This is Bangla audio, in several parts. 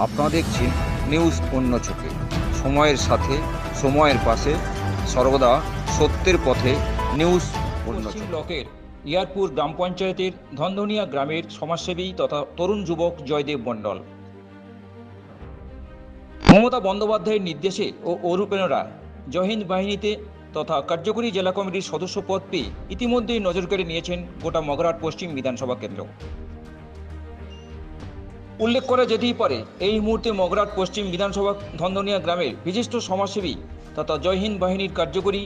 আপনারা দেখছেন নিউজ অন্য চোখে, সময়ের সাথে সময়ের পাশে, সর্বদা সত্যের পথে। নিউজ অন্য চোখে। ব্লকের ইয়ারপুর গ্রাম পঞ্চায়েতের ধনধনিয়া গ্রামের সমাজসেবী তথা তরুণ যুবক জয়দেব মণ্ডল মমতা বন্দ্যোপাধ্যায়ের নির্দেশে ও অনুপ্রেরণায় জয়হিন্দ বাহিনীতে তথা কার্যকরী জেলা কমিটির সদস্য পদ পেয়ে ইতিমধ্যেই নজর কেড়ে নিয়েছেন গোটা মগরাট পশ্চিম বিধানসভা কেন্দ্র। উল্লেখ করা যেতেই পারে, এই মুহূর্তে মগরাট পশ্চিম বিধানসভা ধনধনিয়া গ্রামের বিশিষ্ট সমাজসেবী তথা জয়হিন্দ বাহিনীর কার্যকরী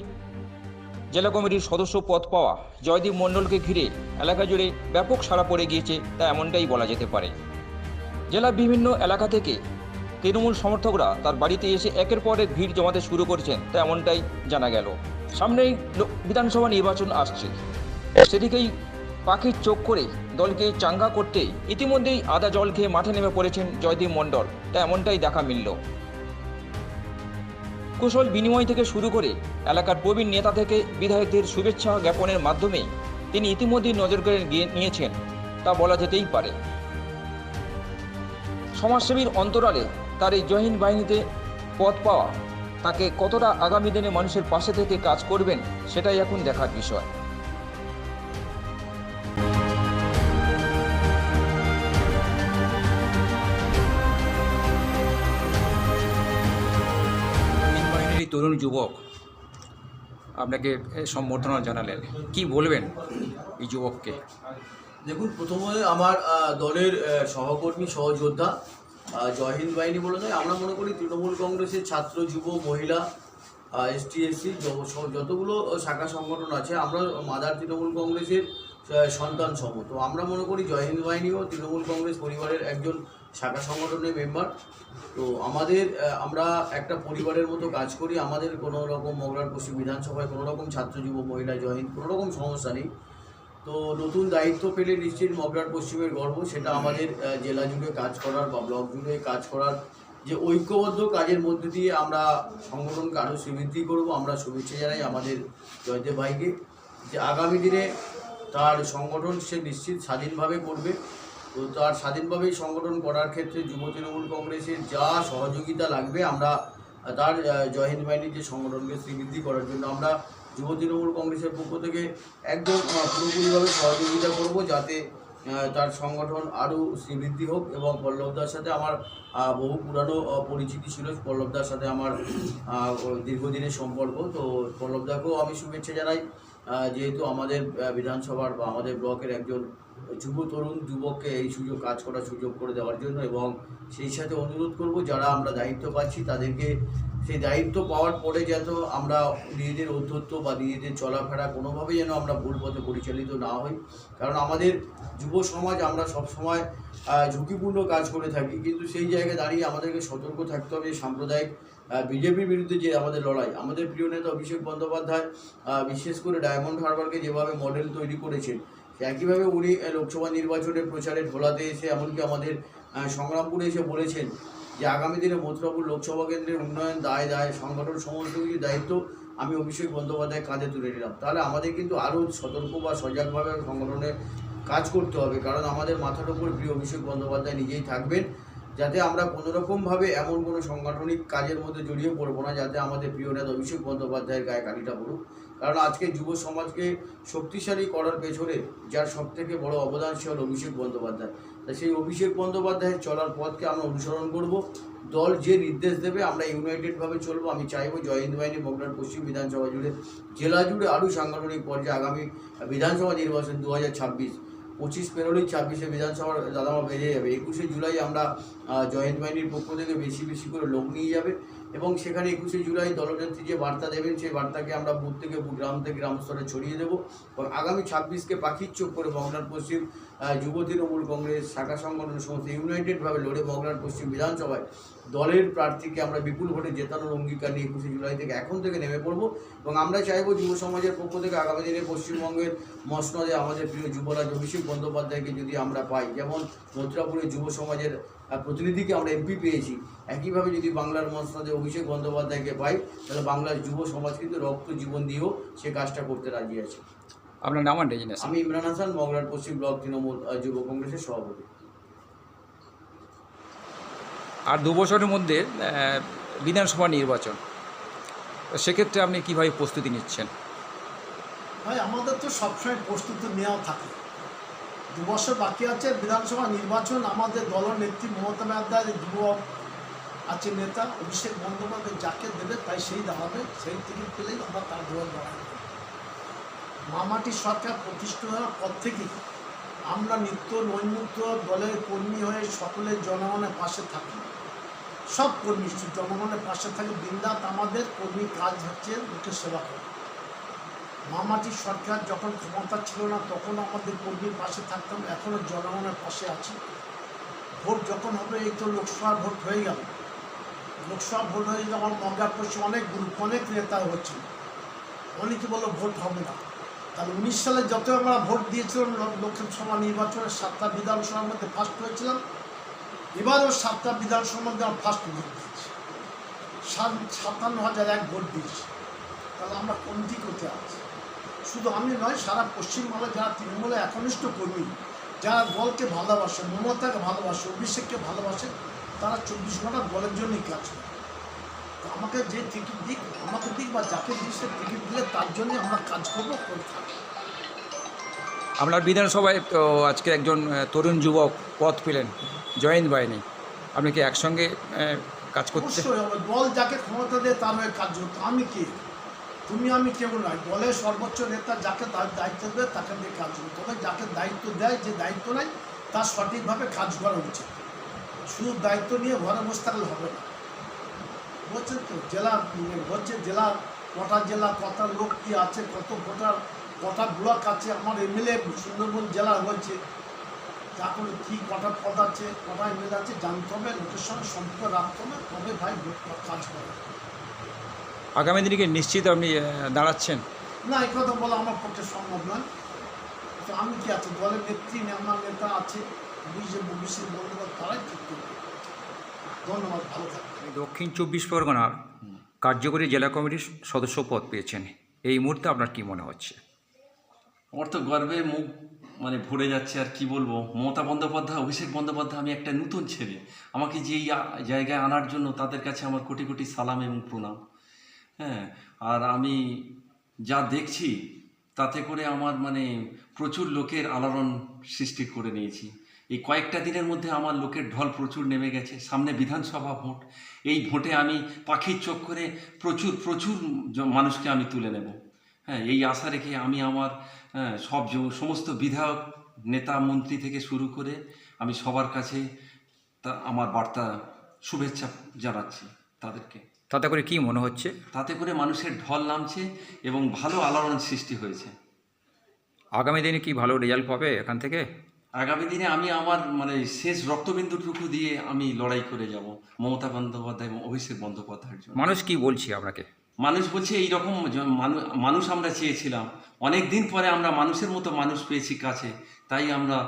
জেলা কমিটির সদস্য পদ পাওয়া জয়দেব মণ্ডলকে ঘিরে এলাকা জুড়ে ব্যাপক সাড়া পড়ে গিয়েছে, তা এমনটাই বলা যেতে পারে। জেলার বিভিন্ন এলাকা থেকে তৃণমূল সমর্থকরা তার বাড়িতে এসে একের পর এক ভিড় জমাতে শুরু করেছেন, তা এমনটাই জানা গেল। সামনেই বিধানসভা নির্বাচন আসছে, সেদিকেই পাখির চোখ করে দলকে চাঙ্গা করতে ইতিমধ্যেই আদা জল খেয়ে মাঠে নেমে পড়েছেন জয়দেব মণ্ডল, তা এমনটাই দেখা মিলল। কুশল বিনিময় থেকে শুরু করে এলাকার প্রবীণ নেতা থেকে বিধায়কদের শুভেচ্ছা জ্ঞাপনের মাধ্যমে তিনি ইতিমধ্যেই নজর কেড়ে নিয়েছেন, তা বলা যেতেই পারে। সমাজসেবীর অন্তরালে তার এই জয়হিন্দ বাহিনীতে পদ পাওয়া তাকে কতটা আগামী দিনে মানুষের পাশে থেকে কাজ করবেন, সেটাই এখন দেখার বিষয়। বাহিনীর তরুণ যুবক আপনাকে সম্বর্ধনা জানালেন, কি বলবেন এই যুবককে? দেখুন, প্রথমে আমার দলের সহকর্মী সহযোদ্ধা জয়হিন্দ বাহিনী বলে নয়, আমরা মনে করি তৃণমূল কংগ্রেসের ছাত্র যুব মহিলা এসটি এসসি যতগুলো শাখা সংগঠন আছে, আমরা মাদার তৃণমূল কংগ্রেসের সন্তান সম। তো আমরা মনে করি জয়হিন্দ বাহিনীও তৃণমূল কংগ্রেস পরিবারের একজন শাখা সংগঠনের মেম্বার। তো আমরা একটা পরিবারের মতো কাজ করি। আমাদের কোনো রকম মগরাট পশ্চিম বিধানসভায় কোনো রকম ছাত্র যুব মহিলা জয়হিন্দ কোনো রকম সমস্যা নেই। তো নতুন দায়িত্ব পেলে নিশ্চিত মগরাট পশ্চিমের গর্ব, সেটা আমাদের জেলা জুড়ে কাজ করার বা ব্লক জুড়ে কাজ করার যে ঐক্যবদ্ধ কাজের মধ্যে দিয়ে আমরা সংগঠনকে আরও শ্রীবৃদ্ধি করব। আমরা শুভেচ্ছা জানাই আমাদের জয়দেব ভাইকে, যে আগামী দিনে তার সংগঠন সে নিশ্চিত স্বাধীনভাবে করবে। তো তার স্বাধীনভাবেই সংগঠন করার ক্ষেত্রে যুব তৃণমূল কংগ্রেসের যা সহযোগিতা লাগবে, আমরা তার জয়হিন্দ বাহিনীর যে সংগঠনকে শ্রীবৃদ্ধি করার জন্য আমরা যুব তৃণমূল কংগ্রেসের পক্ষ থেকে একদম পুরোপুরিভাবে সহযোগিতা করব, যাতে তার সংগঠন আরও শ্রীবৃদ্ধি হোক। এবং পল্লবদার সাথে আমার বহু পুরানো পরিচিতি ছিল, পল্লবদার সাথে আমার দীর্ঘদিনের সম্পর্ক। তো পল্লবদাকেও আমি শুভেচ্ছা জানাই, যেহেতু আমাদের বিধানসভার বা আমাদের ব্লকের একজন যুব তরুণ যুবককে এই কাজ করার সুযোগ করে দেওয়ার জন্য। এবং সেই সাথে অনুরোধ করব, যারা আমরা দায়িত্ব পাচ্ছি তাদেরকে সেই দায়িত্ব পাওয়ার পরে যেন আমরা নিজেদের ঔদ্ধত্য বা নিজেদের চলাফেরা কোনোভাবেই যেন আমরা ভুল পথে পরিচালিত না হই। কারণ আমাদের যুব সমাজ আমরা সবসময় ঝুঁকিপূর্ণ কাজ করে থাকি, কিন্তু সেই জায়গায় দাঁড়িয়ে আমাদেরকে সতর্ক থাকতে হবে। সাম্প্রদায়িক বিজেপির বিরুদ্ধে যে আমাদের লড়াই, আমাদের প্রিয় নেতা অভিষেক বন্দ্যোপাধ্যায় বিশেষ করে ডায়মন্ড হারবারকে যেভাবে মডেল তৈরি করেছেন, একইভাবে উনি লোকসভা নির্বাচনের প্রচারে ঢোলাতে এসে এমনকি আমাদের সংগ্রামপুরে এসে বলেছেন যে আগামী দিনে মথুরাপুর লোকসভা কেন্দ্রের উন্নয়ন দায় সংগঠন সমস্ত কিছু দায়িত্ব আমি অভিষেক বন্দ্যোপাধ্যায় কাঁধে তুলে নিলাম। তাহলে আমাদের কিন্তু আরও সতর্ক বা সজাগভাবে সংগঠনে কাজ করতে হবে, কারণ আমাদের মাথার উপর প্রিয় অভিষেক বন্দ্যোপাধ্যায় নিজেই থাকবেন, যাতে আমরা কোনোরকমভাবে এমন কোনো সাংগঠনিক কাজের মধ্যে জড়িয়ে পড়বো না যাতে আমাদের প্রিয় নেতা অভিষেক বন্দ্যোপাধ্যায়ের গায়ে কালিটা পড়ুক। কারণ আজকে যুব সমাজকে শক্তিশালী করার পেছনে যার সবথেকে বড় অবদান সে হল অভিষেক বন্দ্যোপাধ্যায়। তাই সেই অভিষেক বন্দ্যোপাধ্যায়ের চলার পথকে আমরা অনুসরণ করব। দল যে নির্দেশ দেবে আমরা ইউনাইটেডভাবে চলবো। আমি চাইবো জয়হিন্দ বাহিনী মগরাট পশ্চিম বিধানসভা জুড়ে জেলা জুড়ে আরও সাংগঠনিক পর্যায়ে আগামী বিধানসভা নির্বাচন 2026 পেরোলেই 26-এ বিধানসভার দাদামা বেরিয়ে যাবে। 21শে জুলাই আমরা জয়হিন্দ বাহিনীর পক্ষ থেকে বেশি বেশি করে লোক নিয়ে যাবে এবং সেখানে 21শে জুলাই দলনেত্রী যে বার্তা দেবেন সেই বার্তাকে আমরা বুথ থেকে গ্রাম থেকে গ্রাম স্তরে ছড়িয়ে দেবো। এবং আগামী 26কে পাখির চোখ করে মগরাট পশ্চিম যুব তৃণমূল কংগ্রেস শাখা সংগঠন সমস্ত ইউনাইটেডভাবে লড়ে মগরাট পশ্চিম বিধানসভায় দলের প্রার্থীকে আমরা বিপুল ভোটে জেতানোর অঙ্গীকার নিয়ে 21শে জুলাই থেকে এখন থেকে নেমে পড়বো। এবং আমরা চাইবো যুব সমাজের পক্ষ থেকে আগামী দিনে পশ্চিমবঙ্গের মসনদে আমাদের প্রিয় যুবরাজ অভিষেক বন্দ্যোপাধ্যায়কে যদি আমরা পাই, যেমন মথুরাপুরের যুব সমাজের প্রতিনিধিকে আমরা এমপি পেয়েছি, একইভাবে যদি বাংলার মসনদে অভিষেক বন্দ্যোপাধ্যায়কে পাই, তাহলে বাংলার যুব সমাজ কিন্তু রক্ত জীবন দিয়েও সে কাজটা করতে রাজি আছে। আপনার নাম? আমি ইমরান হাসান, মগরাট পশ্চিম ব্লক তৃণমূল যুব কংগ্রেসের সভাপতি। আর 2 বছরের মধ্যে বিধানসভা নির্বাচন, তো সেক্ষেত্রে আপনি কীভাবে প্রস্তুতি নিচ্ছেন? ভাই আমাদের তো সবসময় প্রস্তুতি নেওয়া থাকে। 2 বছর বাকি আছে বিধানসভা নির্বাচন। আমাদের দলনেত্রী মমতা বন্দ্যোপাধ্যায়, যুব আছে নেতা অভিষেক বন্দ্যোপাধ্যায়, যাকে দেবে তাই সেই দাঁড়াবে, সেই টিকিট পেলেই আমরা তার দল দাঁড়াবো। মামাটি সরকার প্রতিষ্ঠিত হওয়ার পর থেকেই আমরা নিত্য নৈমিত্য দলের কর্মী হয়ে সকলের জনগণের পাশে থাকি। সব কর্মী জনগণের পাশে থাকে। দিনরাত আমাদের কর্মী কাজ হচ্ছে লোকের সেবা করা। মামাটি সরকার যখন ক্ষমতা ছিল না তখন আমাদের কর্মীর পাশে থাকতাম, এখনও জনগণের পাশে আছি। ভোট যখন হবে, এই তো লোকসভা ভোট হয়ে গেল, লোকসভা ভোট হয়ে গেলে আমার মগরার পশ্চিম অনেক গ্রুপ, অনেক নেতা হচ্ছিল, অনেকে বললো ভোট হবে না। তাহলে 19 সালে যত আমরা ভোট দিয়েছিলাম লোকসভা নির্বাচনে 7টা বিধানসভার মধ্যে ফার্স্ট হয়েছিলাম, এবারও 7টা বিধানসভার মধ্যে আমরা ফার্স্ট ভোট দিয়েছি, 57,001 ভোট দিয়েছি। তাহলে আমরা কোন দিক হতে আছি? শুধু আমি নয়, সারা পশ্চিমবাংলায় যারা তৃণমূলের একনিষ্ঠ কর্মী, যারা দলকে ভালোবাসে, মমতাকে ভালোবাসে, অভিষেককে ভালোবাসে, তারা 24 ঘন্টা দলের জন্যই কাজ করে। তো আমাকে যে টিকিট দিক, আমাকে দিক বা যাকে দিক, সে টিকিট দিলে তার জন্যই আমরা কাজ করবো, করে থাকবো। আপনার বিধানসভায় তো আজকে একজন তরুণ যুবক পদ পেলেন, জয়েন্ট বাহিনী, আপনি কি একসঙ্গে কাজ করতে? অবশ্যই হবে। দল যাকে ক্ষমতা দেয় তার হয়ে কাজ করতে। আমি কে? তুমি আমি কেউ নয়। দলের সর্বোচ্চ নেতা যাকে তার দায়িত্ব দেয় তাকে দিয়ে কাজ করতে। তবে যাকে দায়িত্ব দেয়, যে দায়িত্ব নেয়, তার সঠিকভাবে কাজ করা উচিত। শুধু দায়িত্ব নিয়ে ঘরে বসে থাকলে হবে না। বলছেন তো জেলা হচ্ছে, জেলা কটা জেলা, কটা লোক কী আছে, কত ভোটার, কটা ব্লক আছে, আমার এমএলএ সুন্দরবন জেলা হয়েছে, তারপরে কী কটা পদ আছে, কটা এমএলএ আছে জানতে হবে, লোকের সঙ্গে সম্পর্ক রাখতে হবে, তবে ভাই কাজ করে। আগামী দিনে কি নিশ্চিত আপনি দাঁড়াচ্ছেন? না, এই কথা বলা আমার পক্ষে সম্ভব নয়। তো আমি কি আছে, দলের নেত্রী আমার নেতা আছে, অভিষেক বন্দ্যোপাধ্যায়, তারাই ঠিক করবে। ধন্যবাদ, ভালো থাকবেন। দক্ষিণ 24 পরগনার কার্যকরী জেলা কমিটির সদস্য পদ পেয়েছেন, এই মুহূর্তে আপনার কি মনে হচ্ছে? আমার তো গর্বে মুখ ভরে যাচ্ছে। আর কি বলবো, মমতা বন্দ্যোপাধ্যায়, অভিষেক বন্দ্যোপাধ্যায়, আমি একটা নতুন ছেলে, আমাকে যে এই জায়গায় আনার জন্য তাদের কাছে আমার কোটি কোটি সালাম এবং প্রণাম। হ্যাঁ, আর আমি যা দেখছি তাতে করে আমার প্রচুর লোকের আলোড়ন সৃষ্টি করে নিয়েছি। এই কয়েকটা দিনের মধ্যে আমার লোকের ঢল প্রচুর নেমে গেছে। সামনে বিধানসভা ভোট, এই ভোটে আমি পাখির চোখ করে প্রচুর প্রচুর মানুষকে আমি তুলে নেব। হ্যাঁ, এই আশা রেখে আমি আমার সমস্ত বিধায়ক, নেতা, মন্ত্রী থেকে শুরু করে আমি সবার কাছে আমার বার্তা, শুভেচ্ছা জানাচ্ছি তাদেরকে। তাতে করে কি মনে হচ্ছে? তাতে করে মানুষের ঢল নামছে এবং ভালো আলোড়ন সৃষ্টি হয়েছে। আগামী দিনে কি ভালো রেজাল্ট পাবে এখান থেকে? আগামী দিনে আমি আমার শেষ রক্তবিন্দুটুকু দিয়ে আমি লড়াই করে যাব মমতা বন্দ্যোপাধ্যায় এবং অভিষেক বন্দ্যোপাধ্যায়ের জন্য। মানুষ কি বলছে আপনাকে? মানুষ বলছে এইরকম মানুষ আমরা চেয়েছিলাম, অনেক দিন পরে আমরা মানুষের মতো মানুষ পেয়েছি কাছে, তাই আমরা,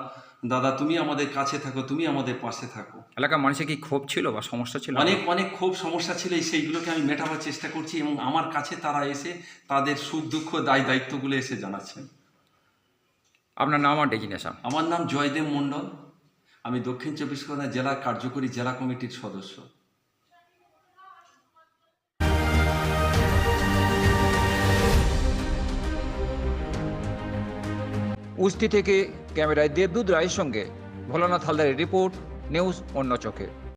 দাদা তুমি আমাদের কাছে থাকো, তুমি আমাদের পাশে থাকো। এলাকার মানুষের কি ক্ষোভ ছিল বা সমস্যা ছিল? অনেক অনেক খুব সমস্যা ছিল, সেইগুলোকে আমি মেটাবার চেষ্টা করছি এবং আমার কাছে তারা এসে তাদের সুখ দুঃখ দায়িত্বগুলো এসে জানাচ্ছেন। আপনার নাম আর ডেজিনেশন? আমার নাম জয়দেব মণ্ডল, আমি দক্ষিণ 24 পরগনা জেলা কার্যকরী জেলা কমিটির সদস্য। উস্তি থেকে ক্যামেরায় দেবদূত রায়ের সঙ্গে ভোলানাথ হালদারের রিপোর্ট, নিউজ অন্য চোখে।